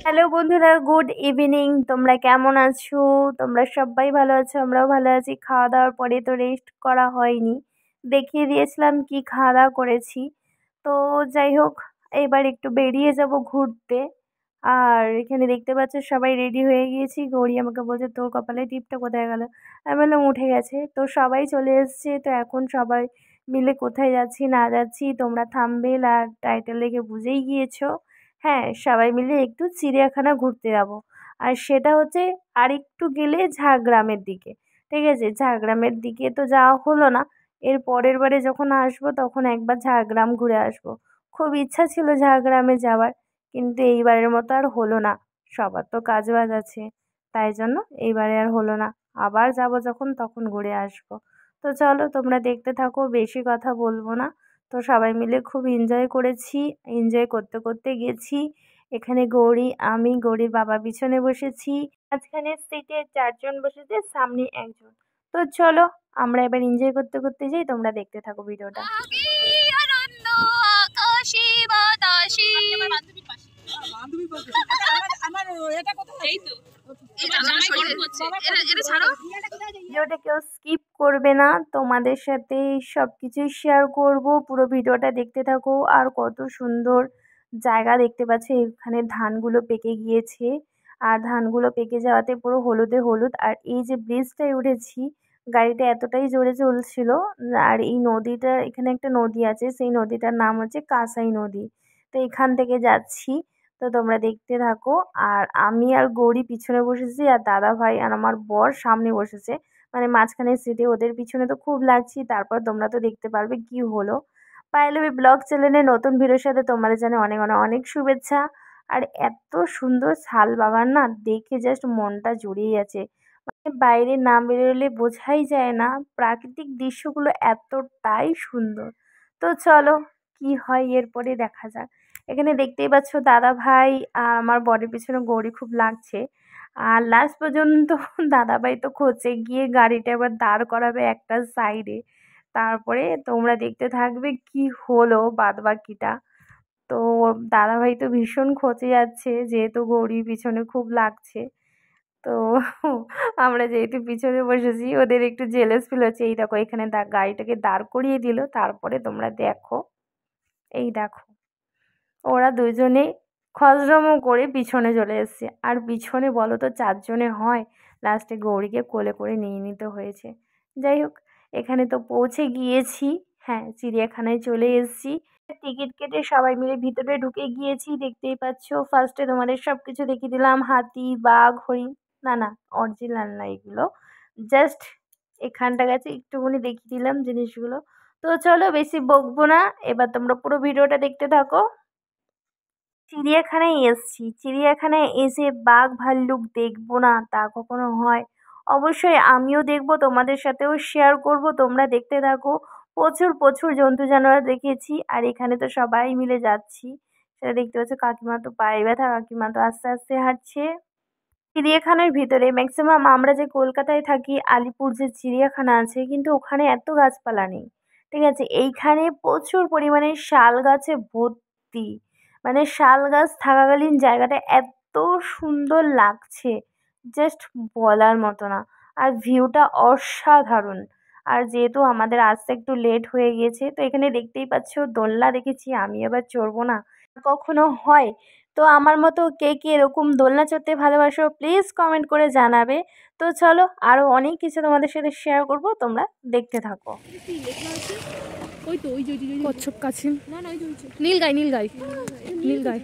Hello বন্ধুরা, good evening. তোমরা কেমন আছো? তোমরা সবাই ভালো আছো, আমরাও ভালো আছি। খাওয়া দাওয়ার পরে তো রেস্ট করা হয়নি, দেখিয়ে দিয়েছিলাম কি খাওয়া দাওয়া করেছি। তো যাই হোক, এবার একটু বেরিয়ে যাব ঘুরতে। আর এখানে দেখতে পাচ্ছ সবাই রেডি হয়ে গিয়েছি। গৌরী আমাকে বলছে তোর কপালে টিপটা কোথায় গেল। আমি বললাম উঠে গেছে। তো সবাই চলে এসছে। তো এখন সবাই মিলে কোথায় যাচ্ছি না যাচ্ছি তোমরা থাম্বনেল আর টাইটেল দেখে বুঝেই গিয়েছো। হ্যাঁ, সবাই মিলে একটু চিড়িয়াখানা ঘুরতে যাব। আর সেটা হচ্ছে আরেকটু গেলে ঝাড়গ্রামের দিকে। ঠিক আছে, ঝাড়গ্রামের দিকে তো যাওয়া হলো না। এর পরের বারে যখন আসবো তখন একবার ঝাড়গ্রাম ঘুরে আসবো। খুব ইচ্ছা ছিল ঝাড়গ্রামে যাওয়ার, কিন্তু এইবারের মতো আর হলো না। সবার তো কাজ বাজ আছে, তাই জন্য এইবারে আর হলো না। আবার যাব যখন তখন ঘুরে আসবো। তো চলো তোমরা দেখতে থাকো, বেশি কথা বলবো না। তো সবাই মিলে খুব এনজয় করেছি। এনজয় করতে করতে গেছি। এখানে গৌরী, আমি, গৌরীর বাবা পিছনে বসেছি। মাঝখানে সিটে 4 জন বসেছে, সামনে 1 জন। তো চলো আমরা এবার এনজয় করতে করতে যাই, তোমরা দেখতে থাকো ভিডিওটা। ভিডিওটা কেউ স্কিপ করবে না, তোমাদের সাথে সব কিছুই শেয়ার করব। পুরো ভিডিওটা দেখতে থাকো। আর কত সুন্দর জায়গা দেখতে পাচ্ছ, এখানে ধানগুলো পেকে গিয়েছে। আর ধানগুলো পেকে যাওয়াতে পুরো হলুদে হলুদ। আর এই যে ব্রিজটায় উঠেছি, গাড়িটা এতটাই জোরে চলছিল। আর এই নদীটা, এখানে একটা নদী আছে, সেই নদীটার নাম হচ্ছে কাঁসাই নদী। তো এখান থেকে যাচ্ছি। তো তোমরা দেখতে থাকো। আর আমি আর গৌরী পিছনে বসেছি, আর দাদা ভাই আর আমার বর সামনে বসেছে, মানে মাঝখানের সিটে। ওদের পিছনে তো খুব লাগছি। তারপর তোমরা তো দেখতে পারবে কি হলো। পাইলবি ব্লগ চ্যানেলে নতুন ভিডিওর সাথে তোমাদের জানাই অনেক অনেক অনেক শুভেচ্ছা। আর এত সুন্দর শাল বাগান না, দেখে জাস্ট মনটা জুড়িয়ে আছে। মানে বাইরে না বেরোলে বোঝাই যায় না প্রাকৃতিক দৃশ্যগুলো এতটাই সুন্দর। তো চলো কি হয় এরপরে দেখা যাক। এখানে দেখতেই পাচ্ছ দাদা ভাই আর আমার বরের পিছনে গৌরী খুব লাগছে। আর লাস্ট পর্যন্ত দাদা ভাই তো খোঁচে গিয়ে গাড়িটা এবার দাঁড় করাবে একটা সাইডে। তারপরে তোমরা দেখতে থাকবে কি হলো বাদবাকিটা। তো দাদাভাই তো ভীষণ খচে যাচ্ছে, যেহেতু গৌরীর পিছনে খুব লাগছে। তো আমরা যেহেতু পিছনে বসেছি, ওদের একটু জেলাস ফিল হচ্ছে। এই দেখো এখানে গাড়িটাকে দাঁড় করিয়ে দিল। তারপরে তোমরা দেখো, এই দেখো ওরা দুজনে খজরমো করে পিছনে চলে এসছে। আর পিছনে বলো তো 4 জনে হয়, লাস্টে গৌরীকে কোলে করে নিয়ে নিতে হয়েছে। যাই হোক, এখানে তো পৌঁছে গিয়েছি। হ্যাঁ, চিড়িয়াখানায় চলে এসেছি। টিকিট কেটে সবাই মিলে ভিতরে ঢুকে গিয়েছি। দেখতেই পাচ্ছ, ফার্স্টে তোমাদের সব কিছু দেখিয়ে দিলাম, হাতি, বাঘ, হরিণ। না না, অরিজিনাল না এগুলো, জাস্ট এখানটা গেছে একটুখানি দেখিয়ে দিলাম জিনিসগুলো। তো চলো বেশি বকবো না, এবার তোমরা পুরো ভিডিওটা দেখতে থাকো। চিড়িয়াখানায় এসছি, চিড়িয়াখানায় এসে বাঘ ভাল্লুক দেখবো না তা কখনো হয়? অবশ্যই আমিও দেখবো, তোমাদের সাথেও শেয়ার করব। তোমরা দেখতে থাকো। প্রচুর প্রচুর জন্তু জানোয়ার দেখেছি। আর এখানে তো সবাই মিলে যাচ্ছি। সেটা দেখতে পাচ্ছ, কাকিমা তো পায়ে ব্যথা, কাকিমা তো আস্তে আস্তে হাঁটছে। চিড়িয়াখানার ভিতরে ম্যাক্সিমাম আমরা যে কলকাতায় থাকি, আলিপুর যে চিড়িয়াখানা আছে, কিন্তু ওখানে এত গাছপালা নেই। ঠিক আছে, এইখানে প্রচুর পরিমাণে শাল গাছে ভর্তি। মানে শাল গাছ থাকাকালীন জায়গাটা এত সুন্দর লাগছে, জাস্ট বলার মতো না। আর ভিউটা অসাধারণ। আর যেহেতু আমাদের আসতে একটু লেট হয়ে গিয়েছে, তো এখানে দেখতেই পাচ্ছ দোলনা দেখেছি। আমি আবার চড়বো না, কখনো হয়। তো আমার মতো কে কে এরকম দোলনা চড়তে ভালোবাসো প্লিজ কমেন্ট করে জানাবে। তো চলো আরও অনেক কিছু তোমাদের সাথে শেয়ার করব, তোমরা দেখতে থাকো। ওই তো ওই যে কচ্ছপ কাছে, না না ওই যে নীল গাই, নীল গাই, নীল গাই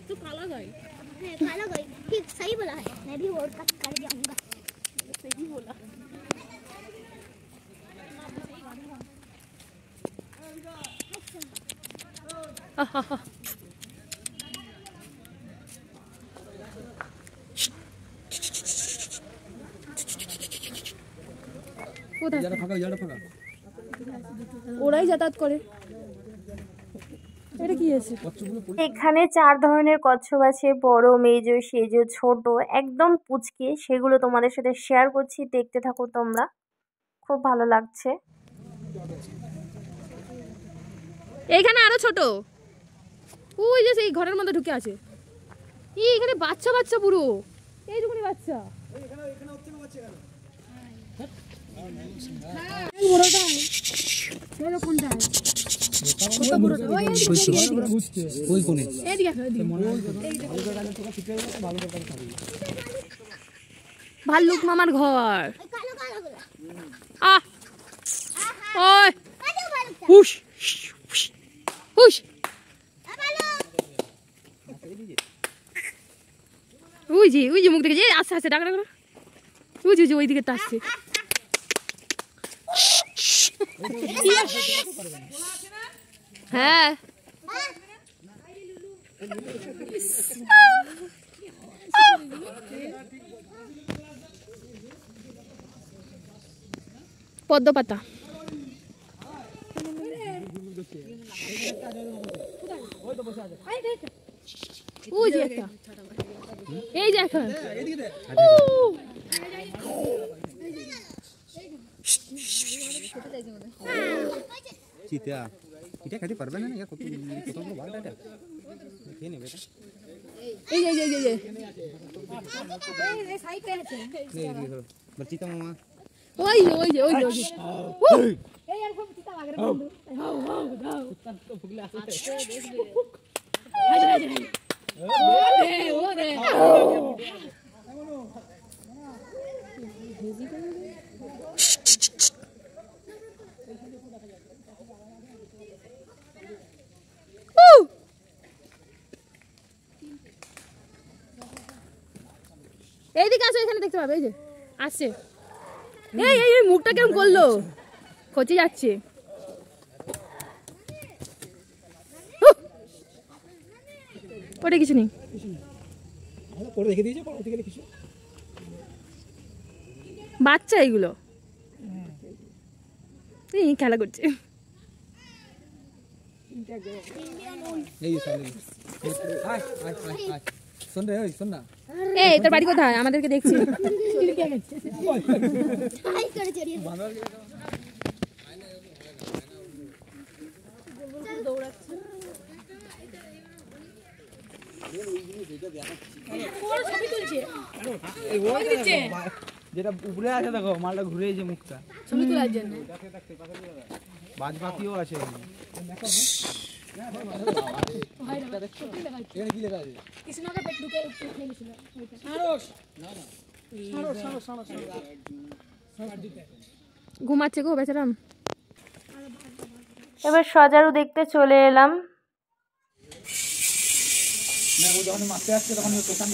তো काला गाय है, काला गाय ठीक सही बोला है। मैं भी वोट कर जाऊंगा, सही बोला। ওরাই যাতায়াত করে। এটা কি আছে? এখানে 4 ধরনের কচ্ছপ আছে, বড়, মেজো, সেজো, ছোট, একদম পুচকে। সেগুলো তোমাদের সাথে শেয়ার করছি, দেখতে থাকো তোমরা, খুব ভালো লাগছে। এইখানে আরো ছোট। ওই যে সেই ঘরের মধ্যে ঢুকে আছে। এখানে বাচ্চা বাচ্চা পুরো এইটুকুনি বাচ্চা। ভাল্লুক মামার ঘর। হুশ হুশ। ওই যে মুখ দেখে আস্তে আস্তে ডাকা ডাকা। ওই দিকে আসছে। হ্যাঁ পদ্ম পাতা। ওই যে একটা, এই যে এখন চিতা এটা খেতে পারবে না, কত বড় বাড়িটা এটা খেয়ে নেবে এটা। এই যে চিতা মামা ওই যে এই আর সব চিতা লাগে রে বন্ধু। কুত্তা তো ভুগলে আসে। ওরে এইদিকে আসো, এখানে দেখতে পাবে। এই যে আসছে। এই মুখটা কেমন করলো, খচে যাচ্ছে। ওটা কিছু নেই, বাচ্চা এইগুলো খেলা করছে। এই তোর বাড়ি কোথায়? আমাদেরকে দেখছি। যেটা উপরে আছে দেখো, মালটা ঘুরে যে মুখটা ছবি তোলার জন্য। বাজ পাখিও আছে। ঘুমাচ্ছে গো বেচারাম। এবার সজারু দেখতে চলে এলাম। মারতে আসছে তখন মুখটা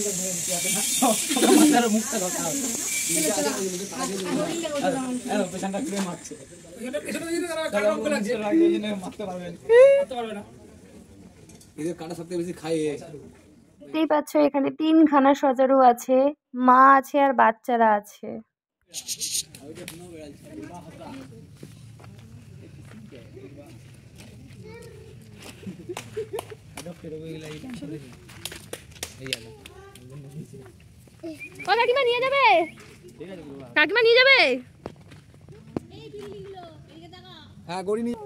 দেখতেই পাচ্ছ এখানে 3খানা সজারু আছে, মা আছে আর বাচ্চারা আছে। কাকিমা নিয়ে যাবে, কাকিমা নিয়ে যাবে। হ্যাঁ গড়ি নিয়ে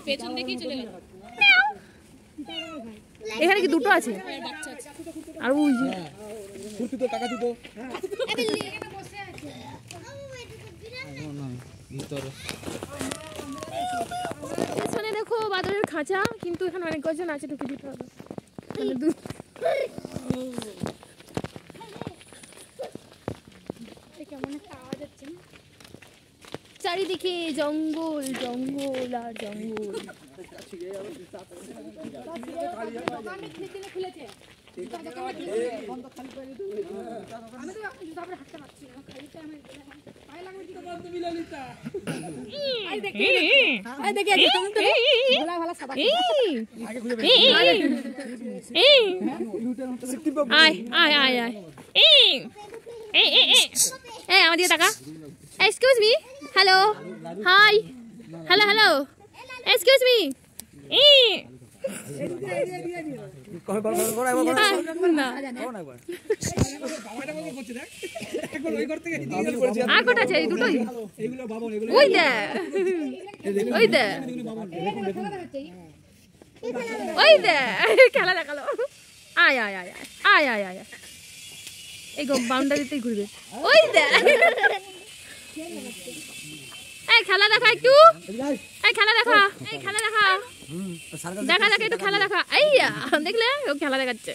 পেছন দিকেই চলে গেল। এখানে কি দুটো আছে? আর ওই যে টাকা দিত পেছনে দেখো বাদরের খাঁচা, কিন্তু এখানে অনেক কজন আছে, ঢুকে দিতে হবে। চারিদিকে জঙ্গল জঙ্গল আর জঙ্গল। আমার দিকে টাকা। Excuse me. Hello. Hi. Hello. Excuse me. না আর কটা আছে? এই দুটোই। ওই দে ওই দে ওই দে খেলা দেখালো। আয় আয় আয় আয় আয় আয় আয় এই বাউন্ডারিতেই ঘুরবে। ওই দে এই খেলা দেখা একটু, এই খেলা দেখা, এই খেলা দেখা দেখা দেখা একটু খেলা দেখা। আইয়া দেখলে ও খেলা দেখাচ্ছে।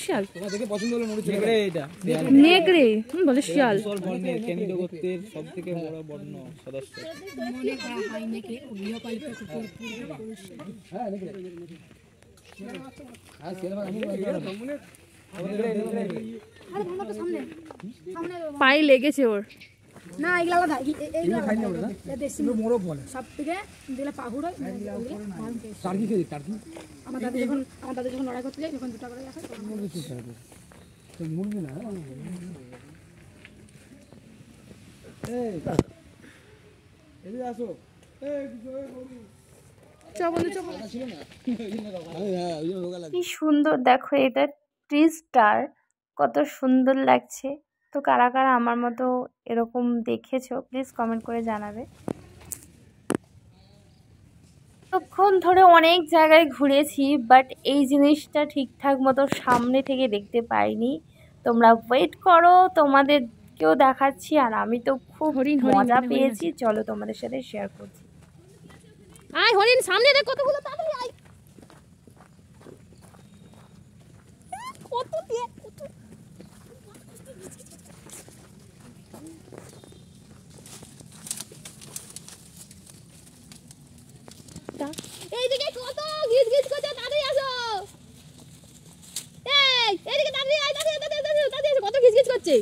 শিয়াল নেকড়ে বলে শিয়াল। সব থেকে বড় বর্ণ সদস্য পায়ে লেগেছে ওর। না এগুলো আলাদা, এইগুলো মোরগ বলে সব থেকে যেগুলো পাহুড় হয় আমার দাদা যখন লড়াই করতে যায় তখন দুটা করে আসে মুরগি না। কি সুন্দর দেখো, এটা ট্রি স্টার, কত সুন্দর লাগছে। তো কারা কারা আমার মতো এরকম দেখেছো প্লিজ কমেন্ট করে জানাবে। তখন ধরে অনেক জায়গায় ঘুরেছি, বাট এই জিনিসটা ঠিকঠাক মতো সামনে থেকে দেখতে পাইনি। তোমরা ওয়েট করো, তোমাদেরকেও দেখাচ্ছি। আর আমি তো খুব মজা পেয়েছি, চলো তোমাদের সাথে শেয়ার করছি। আয় হরিণ সামনে দেখ কতগুলো, তাড়াতাড়ি আয়। কত দিয়ে এইদিকে কত গিজ গিজ করছে, তাড়াতাড়ি আসো। এই এইদিকে তাড়াতাড়ি আয়, তাড়াতাড়ি তাড়াতাড়ি তাড়াতাড়ি কত গিজ গিজ করছে।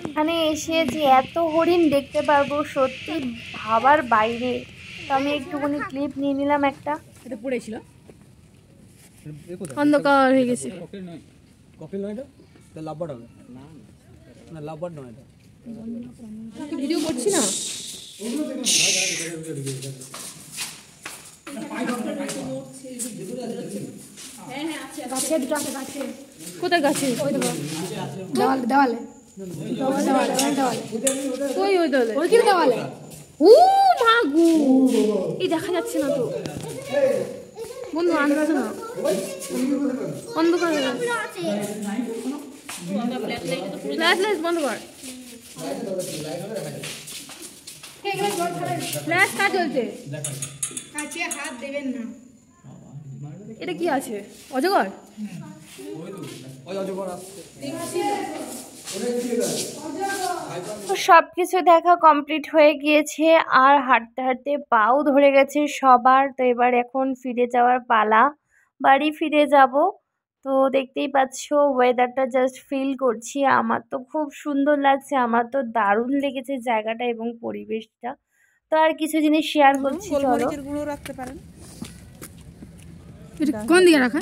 এখানে এসে যে এত হরিণ দেখতে পারবো সত্যি ভাবার বাইরে। তো আমি একটুখানি ক্লিপ নিয়ে নিলাম একটা। এটা পড়েছিল, অন্ধকার হয়ে গেছে। কপিল নয়, এটা লাভবার্ড হবে না, লাভবার্ড নয় এটা। ভিডিও করছি না। গাছে দুটো আছে, গাছে কোথায় গাছে? দেওয়ালে দেওয়ালে দেওয়ালে দেওয়ালে ওই ওই দলে ওই কি দেওয়ালে ও মাগু, এই দেখা যাচ্ছে না তো বন্ধু, আনছে না, অন্ধকার হয়ে গেছে। ফ্ল্যাশ লাইট বন্ধ কর, ফ্ল্যাশ কাজ চলছে। কাছে হাত দেবেন না। এটা কি আছে? অজগর? সব কিছু দেখা কমপ্লিট হয়ে গিয়েছে, আর হাঁটতে হাঁটতে পাও ধরে গেছে সবার। তো এবার এখন ফিরে যাওয়ার পালা, বাড়ি ফিরে যাব। তো দেখতেই পাচ্ছ ওয়েদারটা জাস্ট ফিল করছি। আমার তো খুব সুন্দর লাগছে, আমার তো দারুণ লেগেছে জায়গাটা এবং পরিবেশটা। তো আর কিছু জিনিস শেয়ার করছি, চলো। কোন দিকে রাখা?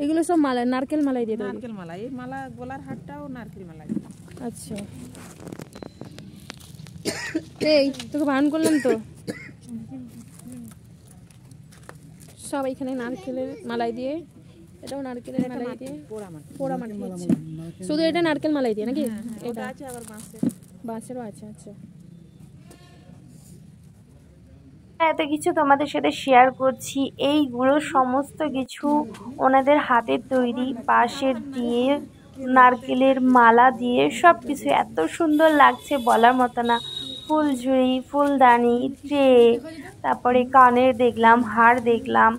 এগুলো সব মালা, নারকেল মালাই দিয়ে তৈরি। নারকেল মালা, এই মালা গলার হারটাও নারকেল মালা। আচ্ছা, এই তোকে বারণ করলাম তো। সব এখানে নারকেলের মালাই দিয়ে, এটাও নারকেলের মালাই দিয়ে পোড়া মাটি। শুধু এটা নারকেল মালাই দিয়ে নাকি? এটা আছে আবার বাঁশের, বাঁশেরও আছে। আচ্ছা, এত কিছু তোমাদের সাথে শেয়ার করছি। এইগুলো সমস্ত কিছু ওনাদের হাতের তৈরি, বাঁশের দিয়ে, নারকেলের মালা দিয়ে, সব কিছু এত সুন্দর লাগছে বলার মতো না। ফুলঝুরি, ফুলদানি, ট্রে, তারপরে কানের দেখলাম, হার দেখলাম,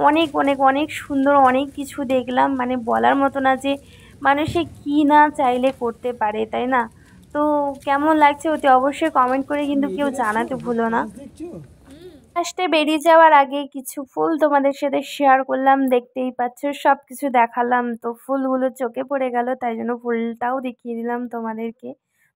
অনেক অনেক অনেক সুন্দর অনেক কিছু দেখলাম, মানে বলার মতো না যে মানুষে কী না চাইলে করতে পারে, তাই না? তো কেমন লাগছে অতি অবশ্যই কমেন্ট করে কিন্তু কেউ জানাতে ভুলো না। লাস্টে বেরিয়ে যাওয়ার আগে কিছু ফুল তোমাদের সাথে শেয়ার করলাম, দেখতেই পাচ্ছ সব কিছু দেখালাম, তো ফুলগুলো চোখে পড়ে গেল তাই জন্য ফুলটাও দেখিয়ে দিলাম তোমাদেরকে।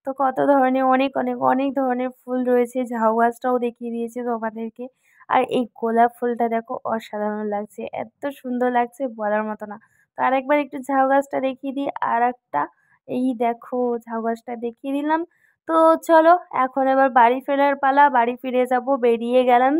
তো কত ধরনের অনেক অনেক অনেক ধরনের ফুল রয়েছে, ঝাউ গাছটাও দেখিয়ে দিয়েছে তোমাদেরকে। আর এই গোলাপ ফুলটা দেখো অসাধারণ লাগছে, এত সুন্দর লাগছে বলার মতো না। তো আরেকবার একটু ঝাউ গাছটা দেখিয়ে দিই, আর একটা এই দেখো ঝাউ গাছটা দেখিয়ে দিলাম। তো চলো এখন এবার বাড়ি ফেরার পালা, বাড়ি ফিরে যাব, বেরিয়ে গেলাম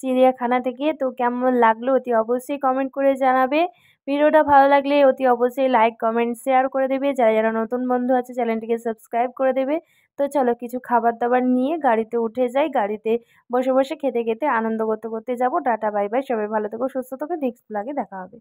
চিড়িয়াখানা থেকে। তো কেমন লাগলো অতি অবশ্যই কমেন্ট করে জানাবে। ভিডিওটা ভালো লাগলে অতি অবশ্যই লাইক কমেন্ট শেয়ার করে দেবে, যারা যারা নতুন বন্ধু আছে চ্যানেলটিকে সাবস্ক্রাইব করে দেবে। তো চলো কিছু খাবার দাবার নিয়ে গাড়িতে উঠে যাই, গাড়িতে বসে বসে খেতে খেতে আনন্দ করতে করতে যাবো। টাটা বাই বাই, সবাই ভালো থেকো সুস্থ থেকো, নেক্সট ব্লগে দেখা হবে।